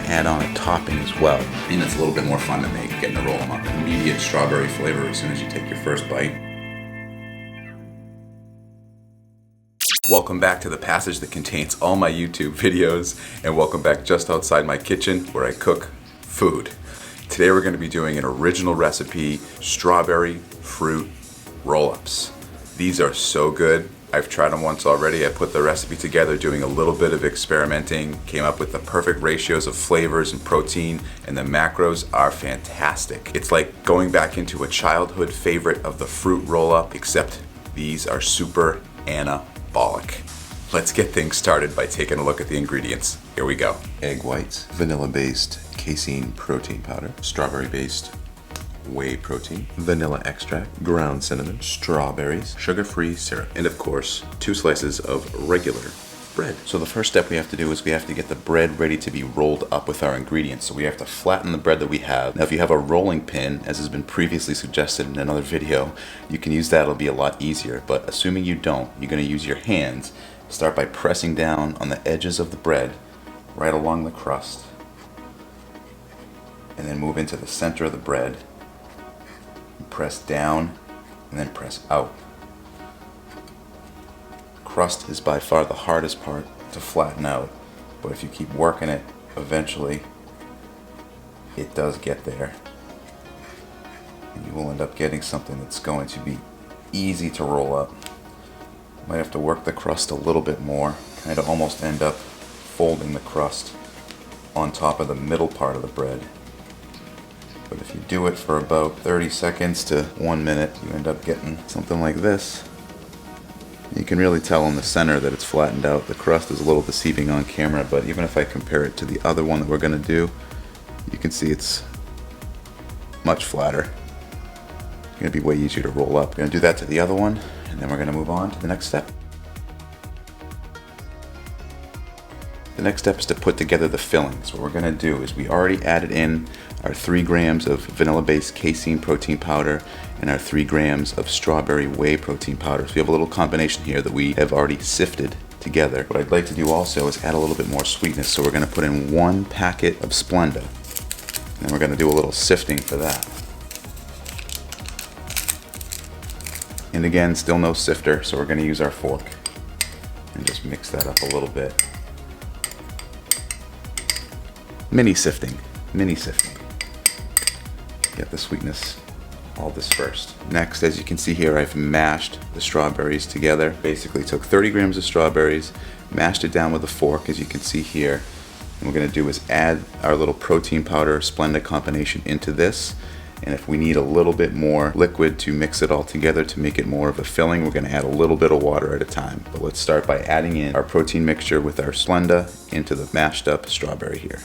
going to add on a topping as well. And it's a little bit more fun to make, getting to roll them up. Immediate strawberry flavor as soon as you take your first bite. Welcome back to the passage that contains all my YouTube videos, and welcome back just outside my kitchen where I cook food. Today we're going to be doing an original recipe, strawberry fruit roll-ups. These are so good. I've tried them once already. I put the recipe together doing a little bit of experimenting, came up with the perfect ratios of flavors and protein, and the macros are fantastic. It's like going back into a childhood favorite of the fruit roll-up, except these are super anabolic. Let's get things started by taking a look at the ingredients. Here we go. Egg whites, vanilla-based casein protein powder, strawberry-based whey protein, vanilla extract, ground cinnamon, strawberries, sugar-free syrup, and of course, 2 slices of regular bread. So the first step we have to do is we have to get the bread ready to be rolled up with our ingredients. So we have to flatten the bread that we have. Now if you have a rolling pin, as has been previously suggested in another video, you can use that, it'll be a lot easier. But assuming you don't, you're going to use your hands. Start by pressing down on the edges of the bread, right along the crust, and then move into the center of the bread. Press down and then press out. Crust is by far the hardest part to flatten out, but if you keep working it, eventually it does get there. And you will end up getting something that's going to be easy to roll up. You might have to work the crust a little bit more, kind of almost end up folding the crust on top of the middle part of the bread. But if you do it for about 30 seconds to 1 minute, you end up getting something like this. You can really tell in the center that it's flattened out. The crust is a little deceiving on camera, but even if I compare it to the other one that we're going to do, you can see it's much flatter. It's going to be way easier to roll up. We're going to do that to the other one, and then we're going to move on to the next step. The next step is to put together the fillings. What we're going to do is we already added in our 3 grams of vanilla-based casein protein powder and our 3 grams of strawberry whey protein powder. So we have a little combination here that we have already sifted together. What I'd like to do also is add a little bit more sweetness. So we're going to put in 1 packet of Splenda. And then we're going to do a little sifting for that. And again, still no sifter, so we're going to use our fork and just mix that up a little bit. Mini sifting. Get the sweetness all dispersed. Next, as you can see here, I've mashed the strawberries together. Basically took 30 grams of strawberries, mashed it down with a fork, as you can see here. And what we're going to do is add our little protein powder Splenda combination into this. And if we need a little bit more liquid to mix it all together to make it more of a filling, we're going to add a little bit of water at a time. But let's start by adding in our protein mixture with our Splenda into the mashed up strawberry here.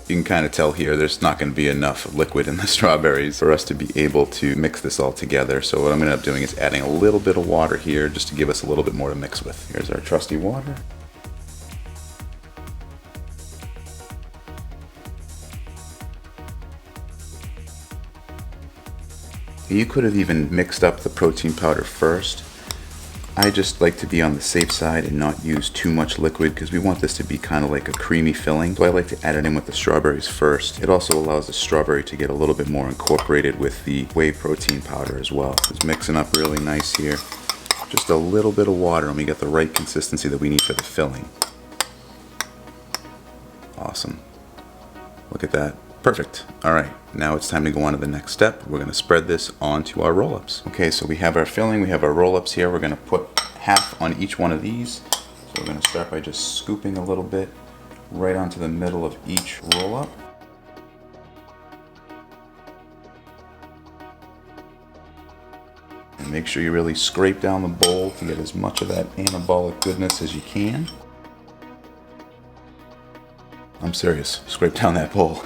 You can kind of tell here there's not going to be enough liquid in the strawberries for us to be able to mix this all together. So what I'm going to end up doing is adding a little bit of water here just to give us a little bit more to mix with. Here's our trusty water. You could have even mixed up the protein powder first. I just like to be on the safe side and not use too much liquid because we want this to be kind of like a creamy filling. So I like to add it in with the strawberries first. It also allows the strawberry to get a little bit more incorporated with the whey protein powder as well. Just mixing up really nice here. Just a little bit of water and we get the right consistency that we need for the filling. Awesome. Look at that. Perfect. All right, now it's time to go on to the next step. We're going to spread this onto our roll-ups. Okay, so we have our filling, we have our roll-ups here. We're going to put half on each one of these. So we're going to start by just scooping a little bit right onto the middle of each roll-up. And make sure you really scrape down the bowl to get as much of that anabolic goodness as you can. I'm serious, scrape down that bowl.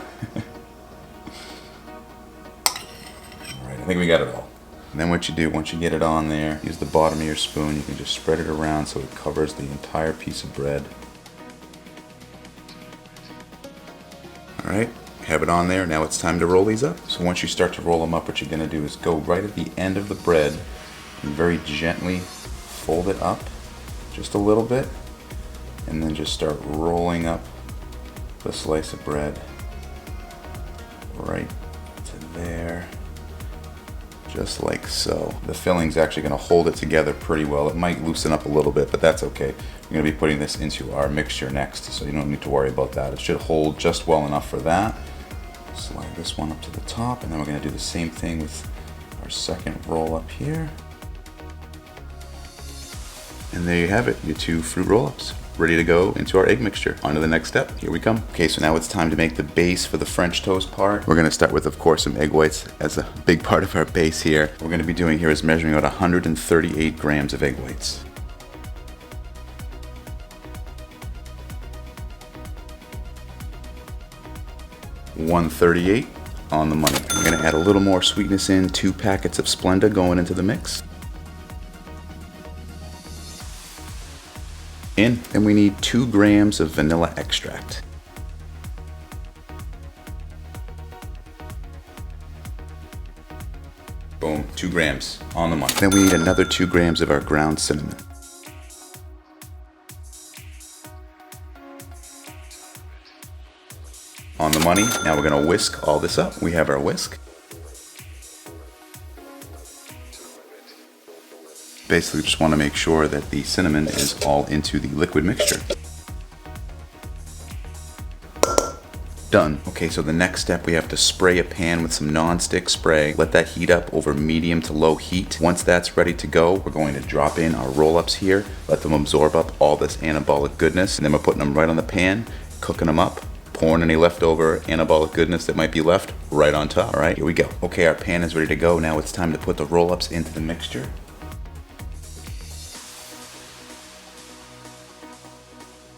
Alright, I think we got it all. And then what you do, once you get it on there, use the bottom of your spoon. You can just spread it around so it covers the entire piece of bread. Alright, have it on there. Now it's time to roll these up. So once you start to roll them up, what you're going to do is go right at the end of the bread and very gently fold it up just a little bit, and then just start rolling up the slice of bread right to there, just like so. The filling's actually going to hold it together pretty well. It might loosen up a little bit, but that's okay. We're going to be putting this into our mixture next, so you don't need to worry about that. It should hold just well enough for that. Slide this one up to the top, and then we're going to do the same thing with our second roll up here. And there you have it, your 2 fruit roll-ups, ready to go into our egg mixture. On to the next step, here we come. Okay, so now it's time to make the base for the French toast part. We're gonna start with, of course, some egg whites as a big part of our base here. What we're gonna be doing here is measuring out 138 grams of egg whites. $138 on the money. We're gonna add a little more sweetness in, 2 packets of Splenda going into the mix. Then we need 2 grams of vanilla extract. Boom, 2 grams on the money. Then we need another 2 grams of our ground cinnamon. On the money. Now we're gonna whisk all this up. We have our whisk. Basically just want to make sure that the cinnamon is all into the liquid mixture. Done. Okay, so the next step, we have to spray a pan with some non-stick spray. Let that heat up over medium to low heat. Once that's ready to go, we're going to drop in our roll-ups here, let them absorb up all this anabolic goodness, and then we're putting them right on the pan, cooking them up, pouring any leftover anabolic goodness that might be left right on top. All right, here we go. Okay, our pan is ready to go. Now it's time to put the roll-ups into the mixture.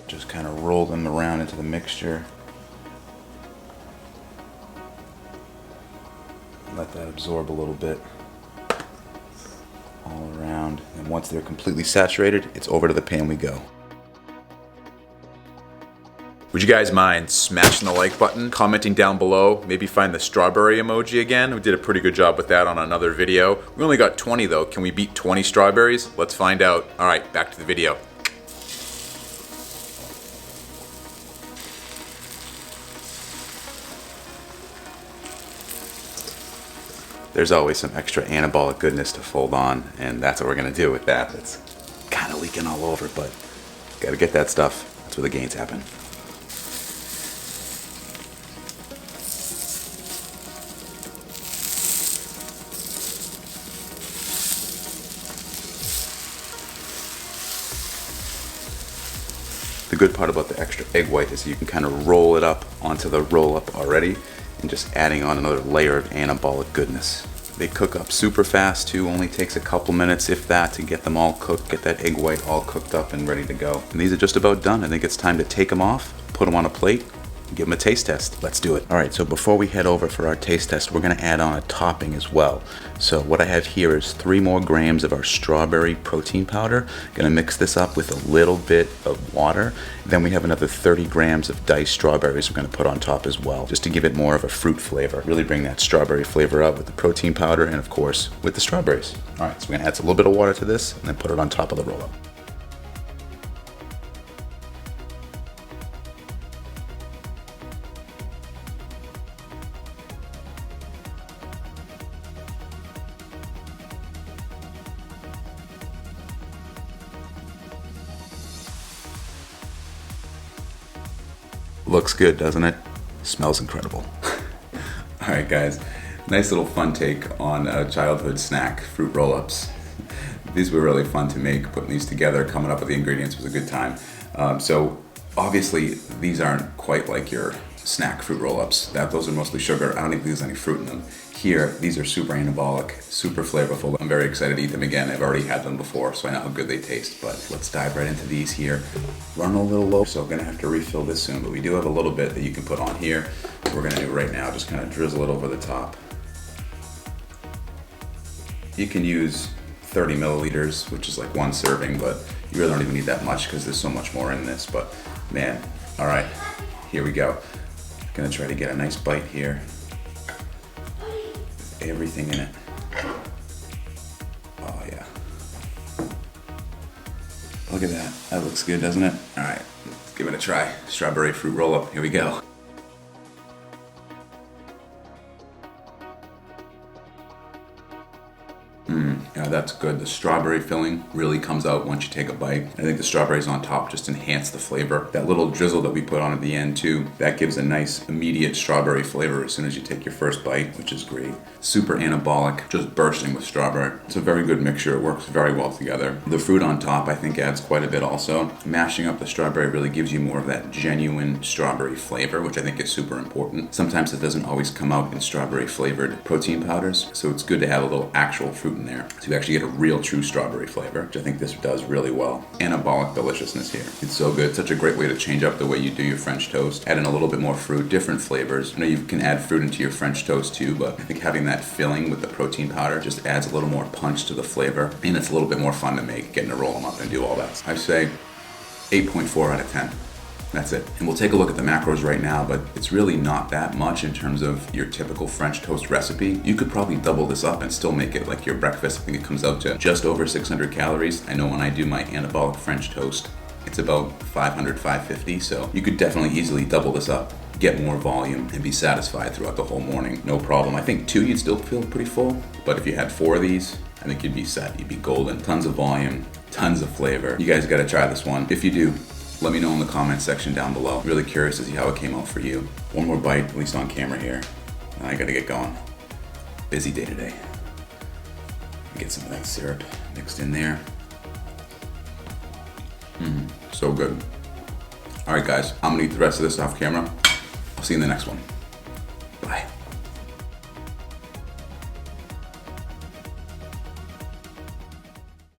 Just kind of roll them around into the mixture. Let that absorb a little bit all around. And once they're completely saturated, it's over to the pan we go. Would you guys mind smashing the like button, commenting down below, maybe find the strawberry emoji again? We did a pretty good job with that on another video. We only got 20 though. Can we beat 20 strawberries? Let's find out. All right, back to the video. There's always some extra anabolic goodness to fold on, and that's what we're gonna do with that. It's kind of leaking all over, but gotta get that stuff. That's where the gains happen. The good part about the extra egg white is you can kind of roll it up onto the roll up already, and just adding on another layer of anabolic goodness. They cook up super fast too, only takes a couple minutes if that to get them all cooked, get that egg white all cooked up and ready to go. And these are just about done. I think it's time to take them off, put them on a plate, and give them a taste test. Let's do it. All right, so before we head over for our taste test, we're gonna add on a topping as well. So what I have here is 3 more grams of our strawberry protein powder. Gonna mix this up with a little bit of water. Then we have another 30 grams of diced strawberries we're gonna put on top as well, just to give it more of a fruit flavor. Really bring that strawberry flavor out with the protein powder and of course with the strawberries. All right, so we're gonna add a little bit of water to this and then put it on top of the roll-up. Looks good, doesn't it? Smells incredible. All right, guys. Nice little fun take on a childhood snack, fruit roll-ups. These were really fun to make. Putting these together, coming up with the ingredients was a good time. So obviously, these aren't quite like your snack fruit roll-ups. Those are mostly sugar. I don't think there's any fruit in them. Here, these are super anabolic, super flavorful. I'm very excited to eat them again. I've already had them before, so I know how good they taste. But let's dive right into these here. Running a little low, so I'm gonna have to refill this soon, but we do have a little bit that you can put on here. What we're gonna do right now, just kind of drizzle it over the top. You can use 30 milliliters, which is like 1 serving, but you really don't even need that much because there's so much more in this. But man, all right, here we go. Gonna try to get a nice bite here. Everything in it. Oh yeah. Look at that. That looks good, doesn't it? All right, let's give it a try. Strawberry fruit roll-up. Here we go. Yeah, that's good. The strawberry filling really comes out once you take a bite. I think the strawberries on top just enhance the flavor. That little drizzle that we put on at the end too, that gives a nice immediate strawberry flavor as soon as you take your first bite, which is great. Super anabolic, just bursting with strawberry. It's a very good mixture. It works very well together. The fruit on top I think adds quite a bit also. Mashing up the strawberry really gives you more of that genuine strawberry flavor, which I think is super important. Sometimes it doesn't always come out in strawberry flavored protein powders, so it's good to have a little actual fruit in there. So you actually get a real true strawberry flavor, which I think this does really well. Anabolic deliciousness here. It's so good. Such a great way to change up the way you do your French toast. Add in a little bit more fruit, different flavors. I know you can add fruit into your French toast too, but I think having that filling with the protein powder just adds a little more punch to the flavor, and it's a little bit more fun to make, getting to roll them up and do all that. I say 8.4 out of 10. That's it. And we'll take a look at the macros right now, but it's really not that much in terms of your typical French toast recipe. You could probably double this up and still make it like your breakfast. I think it comes out to just over 600 calories. I know when I do my anabolic French toast, it's about 500, 550. So you could definitely easily double this up, get more volume, and be satisfied throughout the whole morning. No problem. I think 2, you'd still feel pretty full, but if you had 4 of these, I think you'd be set. You'd be golden. Tons of volume, tons of flavor. You guys gotta try this one. If you do, let me know in the comment section down below. Really curious to see how it came out for you. One more bite, at least on camera here. And I gotta get going. Busy day today. Get some of that syrup mixed in there. So good. All right guys, I'm gonna eat the rest of this off camera. I'll see you in the next one.